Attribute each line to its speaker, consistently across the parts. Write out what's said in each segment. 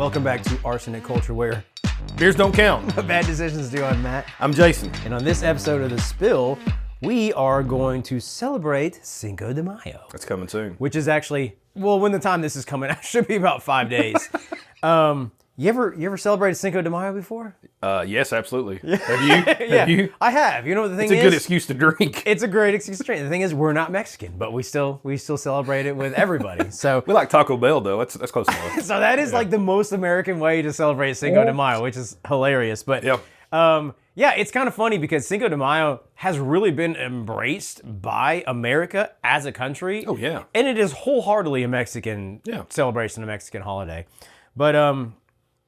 Speaker 1: Welcome back to Arsenic Culture, where
Speaker 2: beers don't count.
Speaker 1: bad decisions do. I'm Matt.
Speaker 2: I'm Jason.
Speaker 1: And on this episode of The Spill, we are going to celebrate Cinco de Mayo.
Speaker 2: That's coming soon.
Speaker 1: Which is actually, well, when the time this is coming out, should be about 5 days. You ever celebrated Cinco de Mayo before?
Speaker 2: Yes, absolutely. Yeah. Have you?
Speaker 1: Yeah,
Speaker 2: Have you?
Speaker 1: I have. You know what the thing is?
Speaker 2: It's a good excuse to drink.
Speaker 1: It's a great excuse to drink. The thing is, we're not Mexican, but we still celebrate it with everybody. So
Speaker 2: We like Taco Bell, though. That's close enough.
Speaker 1: so that is like the most American way to celebrate Cinco de Mayo, which is hilarious. But yeah, it's kind of funny because Cinco de Mayo has really been embraced by America as a country.
Speaker 2: Oh, yeah.
Speaker 1: And it is wholeheartedly a Mexican celebration, a Mexican holiday. But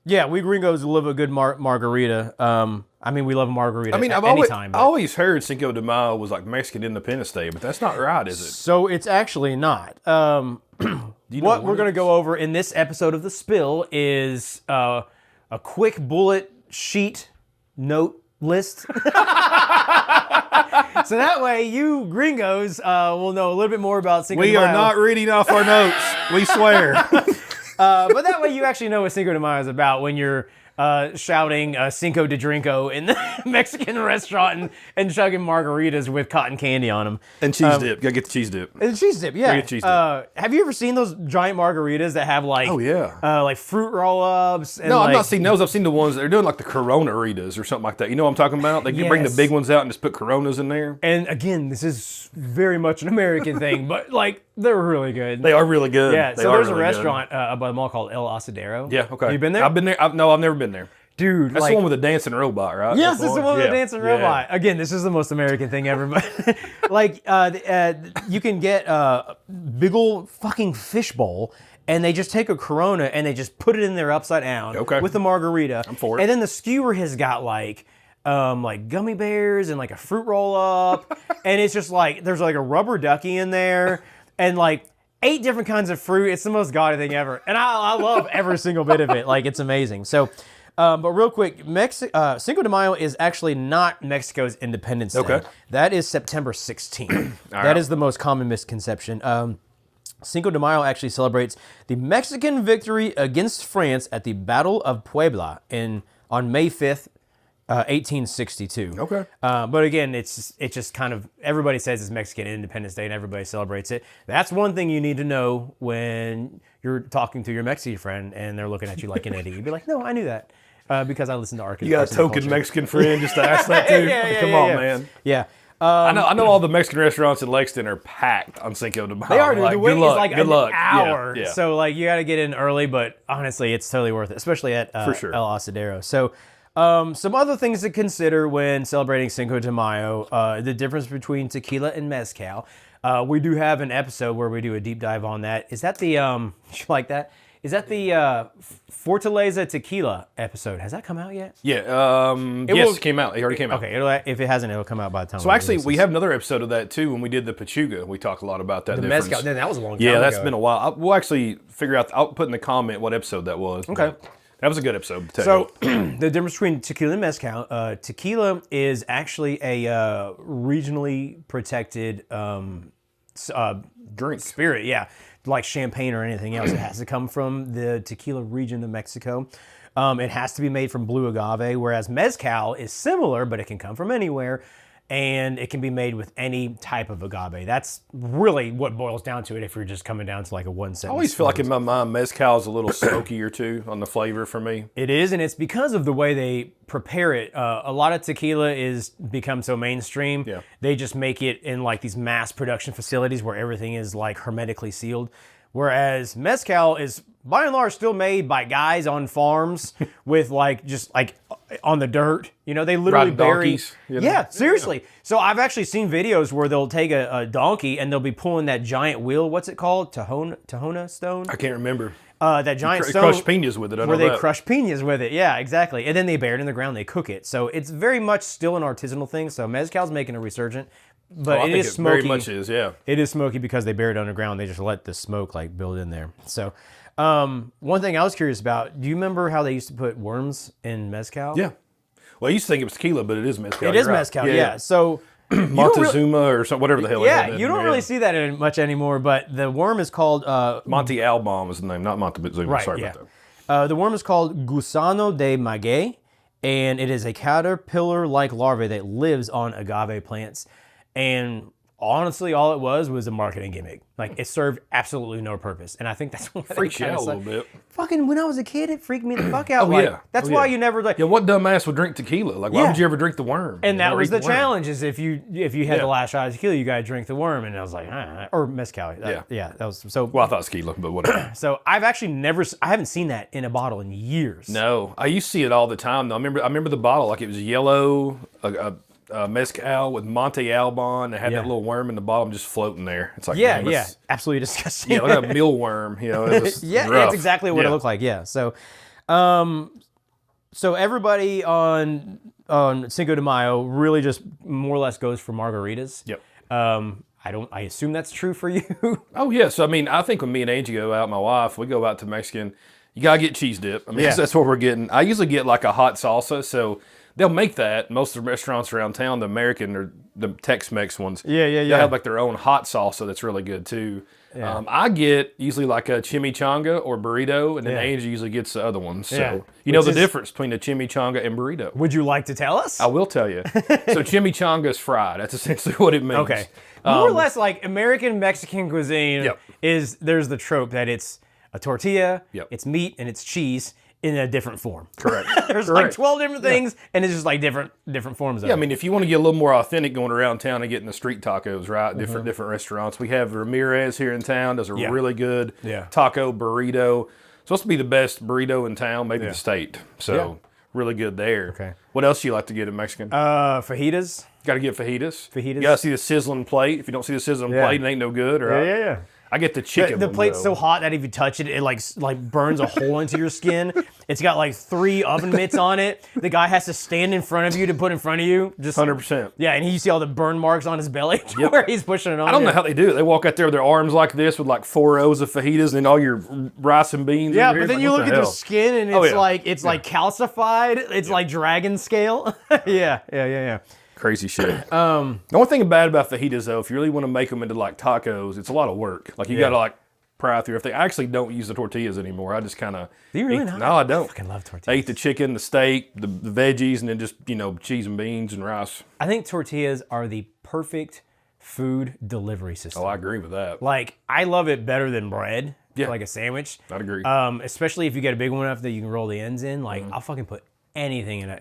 Speaker 1: yeah, we gringos love a good margarita. I mean, we love a margarita anytime.
Speaker 2: I always heard Cinco de Mayo was like Mexican Independence Day, but that's not right, is it?
Speaker 1: So it's actually not. What we're going to go over in this episode of The Spill is a quick bullet sheet note list. So that way you gringos will know a little bit more about Cinco de Mayo.
Speaker 2: We are not reading off our notes. We swear.
Speaker 1: But that way you actually know what Cinco de Mayo is about when you're shouting Cinco de Drinko in the Mexican restaurant and chugging margaritas with cotton candy on them.
Speaker 2: And cheese dip. Gotta get the cheese dip.
Speaker 1: And cheese dip, yeah.
Speaker 2: Get cheese dip.
Speaker 1: Have you ever seen those giant margaritas that have like, like fruit roll-ups?
Speaker 2: No, I've not seen those. I've seen the ones that are doing like the Corona-ritas or something like that. You know what I'm talking about? Like you bring the big ones out and just put Coronas in there.
Speaker 1: And again, this is very much an American thing, but like they're really good.
Speaker 2: They are really good.
Speaker 1: Yeah, so there's a restaurant by the mall called El Asadero.
Speaker 2: Yeah, okay.
Speaker 1: You been there?
Speaker 2: I've been there. No, I've never been there.
Speaker 1: Dude,
Speaker 2: that's the one with the dancing robot, right?
Speaker 1: Yes, it's the one with the dancing robot. Again, this is the most American thing ever. But like, you can get a big old fucking fishbowl, and they just take a Corona and they just put it in there upside down with a margarita.
Speaker 2: I'm for it.
Speaker 1: And then the skewer has got like gummy bears and like a fruit roll up, and it's just like there's like a rubber ducky in there, and like 8 different kinds of fruit. It's the most gaudy thing ever, and I love every single bit of it. Like it's amazing. So. But real quick, Cinco de Mayo is actually not Mexico's Independence Day.
Speaker 2: Okay.
Speaker 1: That is September 16th. That is the most common misconception. Cinco de Mayo actually celebrates the Mexican victory against France at the Battle of Puebla on May 5th, 1862.
Speaker 2: Okay.
Speaker 1: But again, it's just kind of, everybody says it's Mexican Independence Day and everybody celebrates it. That's one thing you need to know when you're talking to your Mexican friend and they're looking at you like an idiot. You'd be like, no, I knew that. Because I listen to Arkansas.
Speaker 2: You got a token
Speaker 1: culture.
Speaker 2: Mexican friend just to ask that too? Come on, man.
Speaker 1: Yeah.
Speaker 2: I know all the Mexican restaurants in Lexington are packed on Cinco de Mayo.
Speaker 1: They are. Like, the wait is like an hour.
Speaker 2: Yeah.
Speaker 1: So like you got to get in early, but honestly, it's totally worth it, especially at
Speaker 2: For sure.
Speaker 1: El Asadero. So some other things to consider when celebrating Cinco de Mayo, the difference between tequila and mezcal. We do have an episode where we do a deep dive on that. Is that the, you like that? Is that the Fortaleza Tequila episode? Has that come out yet?
Speaker 2: Yeah. It came out. It already came out.
Speaker 1: Okay. If it hasn't, it'll come out by the time.
Speaker 2: So actually, we have another episode of that too when we did the Pachuga. We talked a lot about that.
Speaker 1: The mezcal. That was a long time
Speaker 2: ago. Yeah, that's
Speaker 1: ago.
Speaker 2: been a while. We'll actually figure out. I'll put in the comment what episode that was.
Speaker 1: Okay.
Speaker 2: That was a good episip.
Speaker 1: So the difference between tequila and mezcal, tequila is actually a regionally protected
Speaker 2: drink
Speaker 1: spirit. Yeah, like champagne or anything else. It has to come from the tequila region of Mexico. It has to be made from blue agave, whereas mezcal is similar, but it can come from anywhere. And it can be made with any type of agave. That's really what boils down to it if you're just coming down to like a one sentence.
Speaker 2: I always feel like in my mind, mezcal is a little smokier too on the flavor for me.
Speaker 1: It is, and it's because of the way they prepare it. A lot of tequila is become so mainstream.
Speaker 2: Yeah.
Speaker 1: They just make it in like these mass production facilities where everything is like hermetically sealed. Whereas mezcal is by and large still made by guys on farms with like just like on the dirt. You know, they literally bury
Speaker 2: donkeys, you know?
Speaker 1: Yeah, seriously. So I've actually seen videos where they'll take a donkey and they'll be pulling that giant wheel. What's it called? Tahona stone?
Speaker 2: I can't remember.
Speaker 1: That giant stone.
Speaker 2: Crush piñas with it.
Speaker 1: Where they crush piñas with it. Yeah, exactly. And then they bury it in the ground. They cook it. So it's very much still an artisanal thing. So mezcal's making a resurgent. But it is smoky.
Speaker 2: Very much is, yeah.
Speaker 1: It is smoky because they bury it underground. They just let the smoke like build in there. So one thing I was curious about, do you remember how they used to put worms in mezcal?
Speaker 2: Yeah. Well, I used to think it was tequila, but it is mezcal.
Speaker 1: It is mezcal, yeah. So
Speaker 2: Montezuma or something, whatever the hell.
Speaker 1: Yeah, you don't really see that much anymore. But the worm is called
Speaker 2: Monte Alban was the name, not Montezuma.
Speaker 1: Right,
Speaker 2: Sorry about
Speaker 1: The worm is called Gusano de Maguey, and it is a caterpillar-like larvae that lives on agave plants. And honestly, all it was a marketing gimmick. Like, it served absolutely no purpose. And I think that's why
Speaker 2: Freaks you out a little bit.
Speaker 1: Fucking, when I was a kid, it freaked me the fuck out.
Speaker 2: Oh,
Speaker 1: like,
Speaker 2: yeah.
Speaker 1: That's why you never, like...
Speaker 2: Yeah, what dumbass would drink tequila? Like, why would you ever drink the worm?
Speaker 1: And that was the challenge, is if you had the last shot of tequila, you gotta drink the worm. And I was like, or mezcal. Yeah, that was... So,
Speaker 2: well, I thought tequila, but whatever.
Speaker 1: So, I've actually I haven't seen that in a bottle in years.
Speaker 2: No, I used to see it all the time, though. I remember the bottle, like it was yellow, mezcal with Monte Alban. It had that little worm in the bottom just floating there. It's like,
Speaker 1: absolutely disgusting.
Speaker 2: Yeah, like a mealworm, you know. It was rough.
Speaker 1: That's exactly what it looked like. Yeah. So, so everybody on Cinco de Mayo really just more or less goes for margaritas.
Speaker 2: Yep.
Speaker 1: I assume that's true for you.
Speaker 2: Oh yeah. So I mean, I think when me and Angie go out, my wife, we go out to Mexican. You gotta get cheese dip. I mean, that's what we're getting. I usually get like a hot salsa, so. They'll make that. Most of the restaurants around town, the American or the Tex-Mex ones, they have like their own hot salsa that's really good too. Yeah. I get usually like a chimichanga or burrito, and then Angie usually gets the other ones. So you know the difference between a chimichanga and burrito.
Speaker 1: Would you like to tell us?
Speaker 2: I will tell you. So chimichanga is fried. That's essentially what it means.
Speaker 1: Okay. More or less, like American Mexican cuisine there's the trope that it's a tortilla, it's meat, and it's cheese. In a different form.
Speaker 2: Correct.
Speaker 1: There's like 12 different things, and it's just like different forms of it.
Speaker 2: I mean, if you want to get a little more authentic going around town and getting the street tacos, right? Different restaurants. We have Ramirez here in town. Does a really good taco burrito. Supposed to be the best burrito in town, maybe the state. So really good there.
Speaker 1: Okay.
Speaker 2: What else do you like to get in Mexican?
Speaker 1: Fajitas.
Speaker 2: Got to get fajitas. You got to see the sizzling plate. If you don't see the sizzling plate, it ain't no good. Right?
Speaker 1: Yeah.
Speaker 2: I get the chicken.
Speaker 1: The plate's so hot that if you touch it, it like burns a hole into your skin. It's got like 3 oven mitts on it. The guy has to stand in front of you to put in front of you. Just
Speaker 2: 100%.
Speaker 1: Yeah, and you see all the burn marks on his belly where he's pushing it on.
Speaker 2: I don't know how they do it. They walk out there with their arms like this with like 4 rows of fajitas and then all your rice and beans.
Speaker 1: Yeah, but then you look at the skin and it's like calcified. It's like dragon scale. Yeah.
Speaker 2: Crazy shit. The only thing bad about fajitas, though, if you really want to make them into like tacos, it's a lot of work. Like you got to like pry through everything. I actually don't use the tortillas anymore. I just kind of.
Speaker 1: Do you really not?
Speaker 2: No, I don't.
Speaker 1: I fucking love tortillas.
Speaker 2: I eat the chicken, the steak, the veggies, and then just cheese and beans and rice.
Speaker 1: I think tortillas are the perfect food delivery system.
Speaker 2: Oh, I agree with that.
Speaker 1: Like I love it better than bread. Yeah. Like a sandwich.
Speaker 2: I'd agree.
Speaker 1: Especially if you get a big one enough that you can roll the ends in. Like I'll fucking put anything in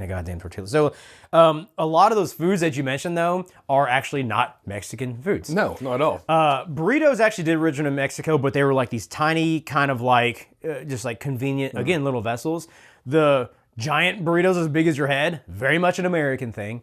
Speaker 1: a goddamn tortilla. So a lot of those foods that you mentioned, though, are actually not Mexican foods.
Speaker 2: No, not at all.
Speaker 1: Burritos actually did originate in Mexico, but they were like these tiny kind of like, just like convenient, again, little vessels. The giant burritos as big as your head, very much an American thing.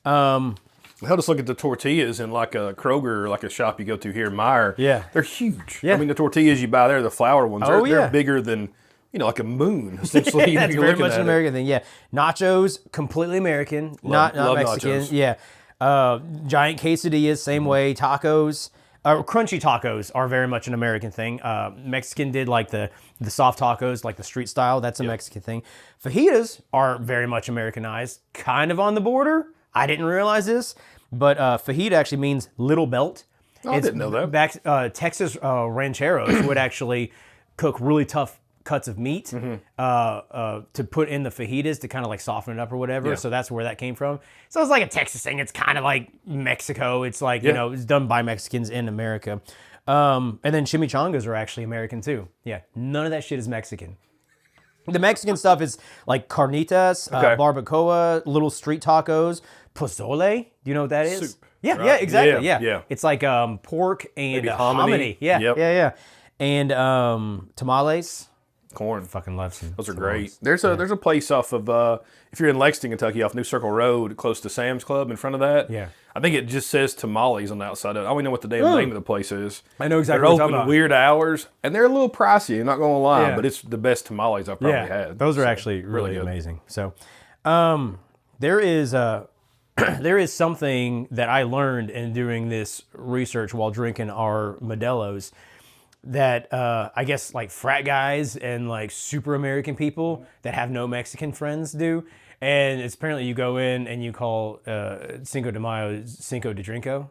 Speaker 2: Hell, just look at the tortillas in like a Kroger or like a shop you go to here in Meyer.
Speaker 1: Yeah.
Speaker 2: They're huge.
Speaker 1: Yeah.
Speaker 2: I mean, the tortillas you buy there, the flour ones, they're bigger than... like a moon, essentially.
Speaker 1: That's very much an American thing, yeah. Nachos, completely American, not Mexican. Nachos. Yeah. Giant quesadillas, same way. Tacos, crunchy tacos are very much an American thing. Mexican did like the soft tacos, like the street style. That's a Mexican thing. Fajitas are very much Americanized, kind of on the border. I didn't realize this, but fajita actually means little belt.
Speaker 2: Oh, I didn't know that.
Speaker 1: Texas rancheros would actually cook really tough cuts of meat to put in the fajitas to kind of like soften it up or whatever. So that's where that came from. So it's like a Texas thing. It's kind of like Mexico. It's like, it's done by Mexicans in America. And then chimichangas are actually American too. Yeah, none of that shit is Mexican. The Mexican stuff is like carnitas, barbacoa, little street tacos, pozole. Do you know what that is?
Speaker 2: Soup.
Speaker 1: Yeah,
Speaker 2: right?
Speaker 1: Exactly. Yeah. It's like pork and hominy. Yeah. And tamales.
Speaker 2: Corn.
Speaker 1: Fucking love some.
Speaker 2: Those are great. There's a place off of if you're in Lexington, Kentucky, off New Circle Road, close to Sam's Club. In front of that, I think it just says tamales on the outside of it. I don't even know what the damn name of the place is.
Speaker 1: I know exactly.
Speaker 2: They're
Speaker 1: what you're
Speaker 2: open
Speaker 1: talking about.
Speaker 2: Weird hours, and they're a little pricey. I'm not going to lie, but it's the best tamales I've probably had.
Speaker 1: Those are actually really amazing. So, there is something that I learned in doing this research while drinking our Modelo's. That I guess like frat guys and like super American people that have no Mexican friends do. And it's apparently you go in and you call Cinco de Mayo Cinco de Drinko.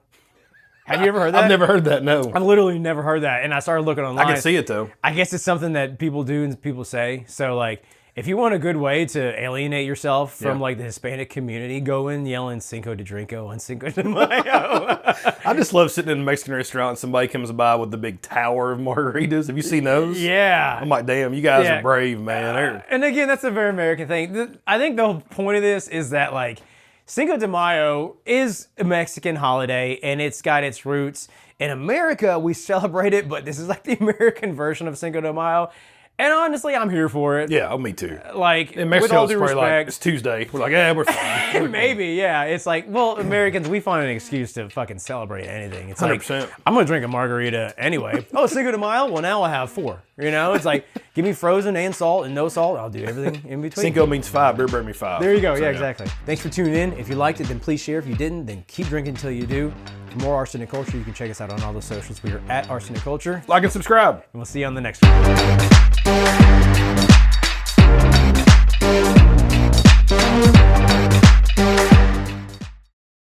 Speaker 1: Have you ever heard that?
Speaker 2: I've never heard that, no.
Speaker 1: I've literally never heard that. And I started looking online.
Speaker 2: I can see it, though.
Speaker 1: I guess it's something that people do and people say. So, like, if you want a good way to alienate yourself from, like, the Hispanic community, go in yelling Cinco de Drinko on Cinco de Mayo.
Speaker 2: I just love sitting in a Mexican restaurant and somebody comes by with the big tower of margaritas. Have you seen those?
Speaker 1: Yeah.
Speaker 2: I'm like, damn, you guys are brave, man.
Speaker 1: And again, that's a very American thing. I think the whole point of this is that, like, Cinco de Mayo is a Mexican holiday, and it's got its roots. In America, we celebrate it, but this is like the American version of Cinco de Mayo. And honestly, I'm here for it.
Speaker 2: Yeah, me too.
Speaker 1: Like,
Speaker 2: in
Speaker 1: with
Speaker 2: Mexico,
Speaker 1: all
Speaker 2: it's
Speaker 1: due
Speaker 2: probably like,
Speaker 1: respect,
Speaker 2: it's Tuesday. We're like, yeah, we're fine.
Speaker 1: maybe, yeah. It's like, well, Americans, we find an excuse to fucking celebrate anything. It's
Speaker 2: 100%.
Speaker 1: like, I'm gonna drink a margarita anyway. Oh, Cinco de Mayo? Well, now I'll have 4. You know, it's like, give me frozen and salt and no salt. I'll do everything in between.
Speaker 2: Cinco means 5. Beer bring me 5.
Speaker 1: There you go. Yeah, exactly. Thanks for tuning in. If you liked it, then please share. If you didn't, then keep drinking until you do. For more Arsenic Culture, you can check us out on all the socials. We are at Arsenic Culture.
Speaker 2: Like and subscribe.
Speaker 1: And we'll see you on the next one.